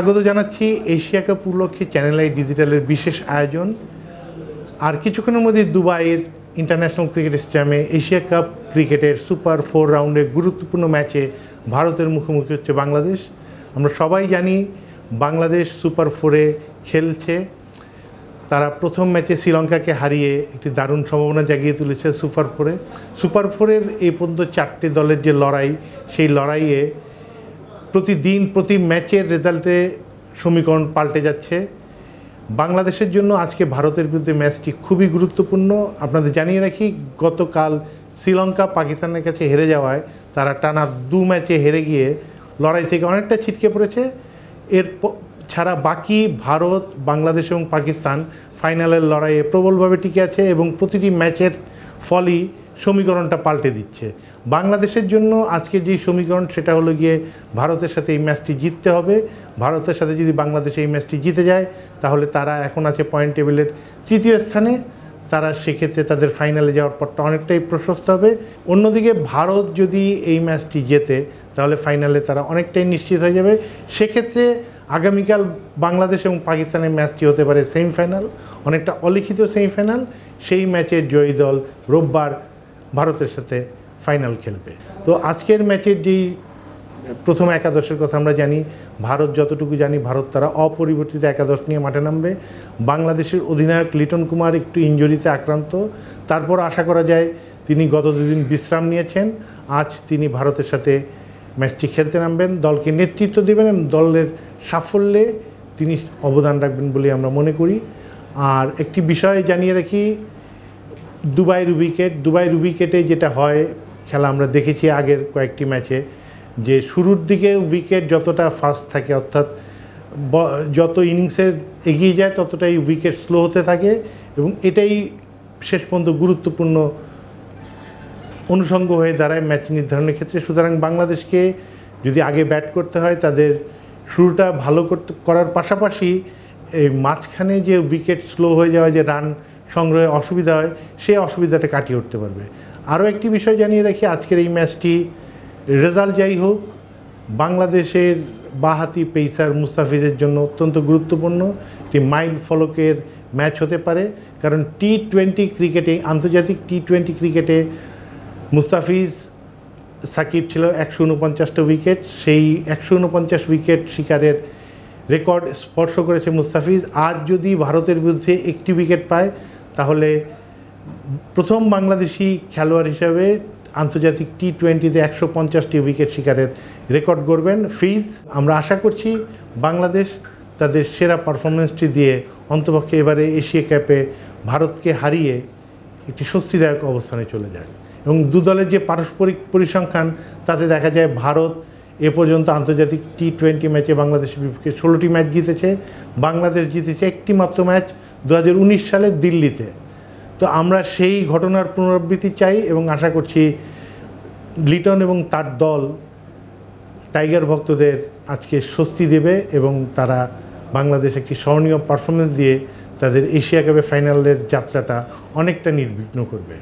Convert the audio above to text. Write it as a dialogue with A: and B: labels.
A: স্বাগত জানাচ্ছি Asia cup উপলক্ষে চ্যানেল আই ডিজিটালের বিশেষ আয়োজন। আর কিছুক্ষণের মধ্যে দুবাইয়ের ইন্টারন্যাশনাল ক্রিকেট স্টেডিয়ামে এশিয়া কাপ ক্রিকেটের সুপার 4 রাউন্ডের গুরুত্বপূর্ণ ম্যাচে ভারতের মুখোমুখি হচ্ছে বাংলাদেশ। আমরা সবাই জানি বাংলাদেশ সুপার 4-এ খেলছে। তারা প্রথম ম্যাচে শ্রীলঙ্কাকে হারিয়ে একটি দারুণ সম্ভাবনা জাগিয়ে তুলেছে সুপার 4-এর এই পর্যন্ত 4টে দলের যে লড়াই, সেই লড়াইয়ে প্রতিদিন প্রতি ম্যাচের রেজাল্টে সমীকরণ পাল্টে যাচ্ছে। বাংলাদেশের জন্য আজকে ভারতের বিরুদ্ধে ম্যাচটি খুবই গুরুত্বপূর্ণ। আপনাদের জানিয়ে রাখি, গতকাল শ্রীলঙ্কা পাকিস্তানের কাছে হেরে যাওয়ায় তারা টানা 2 ম্যাচে হেরে গিয়ে লড়াই থেকে অনেকটা ছিটকে পড়েছে। এর ছাড়া বাকি ভারত, বাংলাদেশ এবং পাকিস্তান ফাইনালের লড়াইয়ে প্রবলভাবে টিকে আছে এবং প্রতিটি ম্যাচের ফলই সমীকরণটা পাল্টে দিচ্ছে। বাংলাদেশের জন্য আজকে যে সমীকরণ, সেটা হলো গিয়ে ভারতের সাথে এই ম্যাচটি জিততে হবে। ভারতের সাথে যদি বাংলাদেশ এই ম্যাচটি জিতে যায়, তাহলে তারা এখন আছে পয়েন্ট টেবিলের 3য় স্থানে। তারা সেক্ষেত্রে তাদের ফাইনালে যাওয়ার পরটা অনেকটাই প্রশস্ত হবে। অন্যদিকে ভারত যদি এই ম্যাচটি জেতে, তাহলে ফাইনালে তারা অনেকটাই নিশ্চিত হয়ে যাবে। সেক্ষেত্রে আগামীকাল বাংলাদেশ এবং পাকিস্তানের ম্যাচটি হতে পারে সেমিফাইনাল, অনেকটা অলিখিত সেমিফাইনাল। সেই ম্যাচের জয়ী দল রোববার ভারতের সাথে ফাইনাল খেলবে। তো আজকের ম্যাচের যেই প্রথম একাদশের কথা আমরা জানি, ভারত যতটুকু জানি, ভারত তারা অপরিবর্তিত একাদশ নিয়ে মাঠে নামবে। বাংলাদেশের অধিনায়ক লিটন কুমার একটু ইনজুরিতে আক্রান্ত, তারপর আশা করা যায় তিনি গত 2 দিন বিশ্রাম নিয়েছেন। আজ তিনি ভারতের সাথে ম্যাচটি খেলতে নামবেন, দলকে নেতৃত্ব দেবেন এবং দলের সাফল্যে তিনি অবদান রাখবেন বলে আমরা মনে করি। আর একটি বিষয় জানিয়ে রাখি, দুবাইয়ের উইকেটে যেটা হয় খেলা আমরা দেখেছি আগের কয়েকটি ম্যাচে, যে শুরুর দিকে উইকেট যতটা ফাস্ট থাকে, অর্থাৎ যত ইনিংসের এগিয়ে যায় ততটাই উইকেট স্লো হতে থাকে এবং এটাই শেষ পর্যন্ত গুরুত্বপূর্ণ অনুষঙ্গ হয়ে দাঁড়ায় ম্যাচ নির্ধারণের ক্ষেত্রে। সুতরাং বাংলাদেশকে যদি আগে ব্যাট করতে হয়, তাদের শুরুটা ভালো করার পাশাপাশি এই মাঝখানে যে উইকেট স্লো হয়ে যাওয়া, যে রান সংগ্রহে অসুবিধা হয়, সেই অসুবিধাটা কাটিয়ে উঠতে পারবে। আরও একটি বিষয় জানিয়ে রাখি, আজকের এই ম্যাচটি রেজাল্ট যাই হোক, বাংলাদেশের বাঁহাতি পেসার মুস্তাফিজের জন্য অত্যন্ত গুরুত্বপূর্ণ একটি মাইল ফলকের ম্যাচ হতে পারে। কারণ টি-20 ক্রিকেটে, আন্তর্জাতিক টি-20 ক্রিকেটে মুস্তাফিজ, সাকিব ছিল 149টা উইকেট, সেই 149 উইকেট শিকারের রেকর্ড স্পর্শ করেছে মুস্তাফিজ। আজ যদি ভারতের বিরুদ্ধে একটি উইকেট পায়, তাহলে প্রথম বাংলাদেশি খেলোয়াড় হিসাবে আন্তর্জাতিক টি-20তে 150টি উইকেট শিকারের রেকর্ড গড়বেন ফিজ। আমরা আশা করছি বাংলাদেশ তাদের সেরা পারফরমেন্সটি দিয়ে অন্তপক্ষে এবারে এশিয়া কাপে ভারতকে হারিয়ে একটি স্বস্তিদায়ক অবস্থানে চলে যায়। এবং দু দলের যে পারস্পরিক পরিসংখ্যান, তাতে দেখা যায় ভারত এ পর্যন্ত আন্তর্জাতিক টি-20 ম্যাচে বাংলাদেশের বিপক্ষে 16টি ম্যাচ জিতেছে, বাংলাদেশ জিতেছে একটি মাত্র ম্যাচ 2019 সালে দিল্লিতে। তো আমরা সেই ঘটনার পুনরাবৃত্তি চাই এবং আশা করছি লিটন এবং তার দল টাইগার ভক্তদের আজকে স্বস্তি দেবে এবং তারা বাংলাদেশ একটি স্মরণীয় পারফরমেন্স দিয়ে তাদের এশিয়া কাপে ফাইনালের যাত্রাটা অনেকটা নির্বিঘ্ন করবে।